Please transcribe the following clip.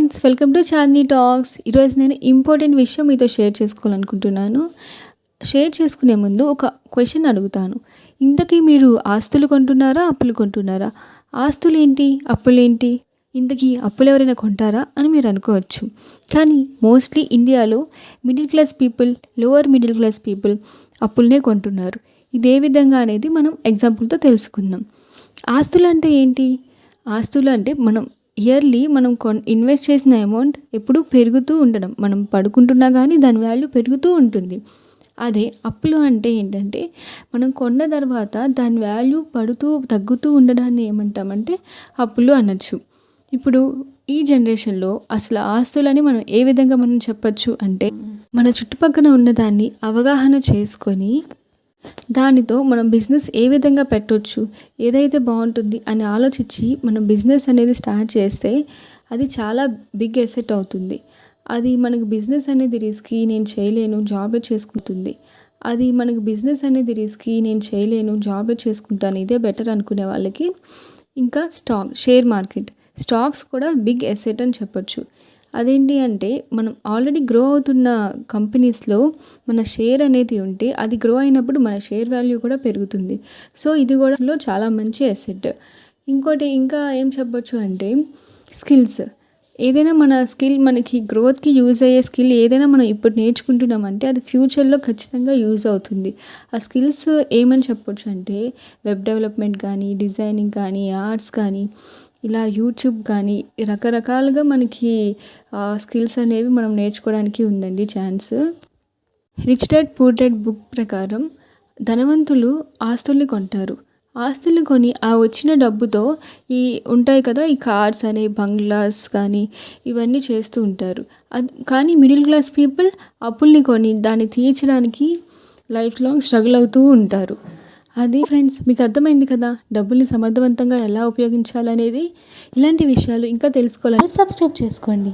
Friends, welcome to Chandi talks. ఈరోజు నేను important విషయం మీతో షేర్ చేసుకోవాలనుకుంటున్నాను. షేర్ చేసుకునే ముందు ఒక క్వశ్చన్ అడుగుతాను. ఇంతకీ మీరు ఆస్తులు కొంటున్నారా, అప్పులు కొంటున్నారా? ఆస్తులు ఏంటి, అప్పులు ఏంటి, ఇంతకీ అప్పులు ఎవరైనా కొంటారా అని మీరు అనుకోవచ్చు. కానీ మోస్ట్లీ ఇండియాలో middle class people, lower middle class people అప్పులనే కొంటున్నారు. ఇదే విధంగా అనేది మనం ఎగ్జాంపుల్తో తెలుసుకుందాం. ఆస్తులు అంటే ఏంటి? ఆస్తులు అంటే మనం ఇయర్లీ మనం ఇన్వెస్ట్ చేసిన అమౌంట్ ఎప్పుడూ పెరుగుతూ ఉండడం. మనం పడుకుంటున్నా కానీ దాని వాల్యూ పెరుగుతూ ఉంటుంది. అదే అప్పులు అంటే ఏంటంటే మనం కొన్న తర్వాత దాని వాల్యూ పడుతూ తగ్గుతూ ఉండడాన్ని ఏమంటామంటే అప్పులు అనొచ్చు. ఇప్పుడు ఈ జనరేషన్లో అసలు ఆస్తులని మనం ఏ విధంగా మనం చెప్పచ్చు అంటే, మన చుట్టుపక్కల ఉన్నదాన్ని అవగాహన చేసుకొని దానితో మనం బిజినెస్ ఏ విధంగా పెట్టవచ్చు, ఏదైతే బాగుంటుంది అని ఆలోచించి మనం బిజినెస్ అనేది స్టార్ట్ చేస్తే అది చాలా బిగ్ ఎసెట్ అవుతుంది. అది మనకు బిజినెస్ అనేది రిస్కీ, నేను చేయలేను, జాబే చేసుకుంటుంది. అది మనకు బిజినెస్ అనేది రిస్కీ, నేను చేయలేను, జాబే చేసుకుంటాను, ఇదే బెటర్ అనుకునే వాళ్ళకి ఇంకా షేర్ మార్కెట్, స్టాక్స్ కూడా బిగ్ ఎసెట్ అని చెప్పొచ్చు. అదేంటి అంటే మనం ఆల్రెడీ గ్రో అవుతున్న కంపెనీస్లో మన షేర్ అనేది ఉంటే అది గ్రో అయినప్పుడు మన షేర్ వాల్యూ కూడా పెరుగుతుంది. సో ఇది కూడా చాలా మంచి ఎసెట్. ఇంకోటి ఇంకా ఏం చెప్పొచ్చు అంటే స్కిల్స్. ఏదైనా మన స్కిల్ మనకి గ్రోత్కి యూజ్ అయ్యే స్కిల్ ఏదైనా మనం ఇప్పుడు నేర్చుకుంటున్నామంటే అది ఫ్యూచర్లో ఖచ్చితంగా యూజ్ అవుతుంది. ఆ స్కిల్స్ ఏమని చెప్పొచ్చు అంటే వెబ్ డెవలప్మెంట్ కానీ, డిజైనింగ్ కానీ, ఆర్ట్స్ కానీ, ఇలా యూట్యూబ్ కానీ రకరకాలుగా మనకి స్కిల్స్ అనేవి మనం నేర్చుకోవడానికి ఉందండి chance. Rich dad poor dad book ప్రకారం ధనవంతులు ఆస్తుల్ని కొంటారు. ఆస్తుల్ని కొని ఆ వచ్చిన డబ్బుతో ఈ ఉంటాయి కదా, ఈ కార్స్ అని, బంగ్లాస్ కానీ ఇవన్నీ చేస్తూ ఉంటారు. కానీ మిడిల్ క్లాస్ పీపుల్ అప్పుల్ని కొని దాన్ని తీర్చడానికి లైఫ్ లాంగ్ స్ట్రగుల్ అవుతూ ఉంటారు. అది ఫ్రెండ్స్, మీకు అర్థమైంది కదా డబ్బుల్ని సమర్థవంతంగా ఎలా ఉపయోగించాలనేది. ఇలాంటి విషయాలు ఇంకా తెలుసుకోవాలని సబ్స్క్రైబ్ చేసుకోండి.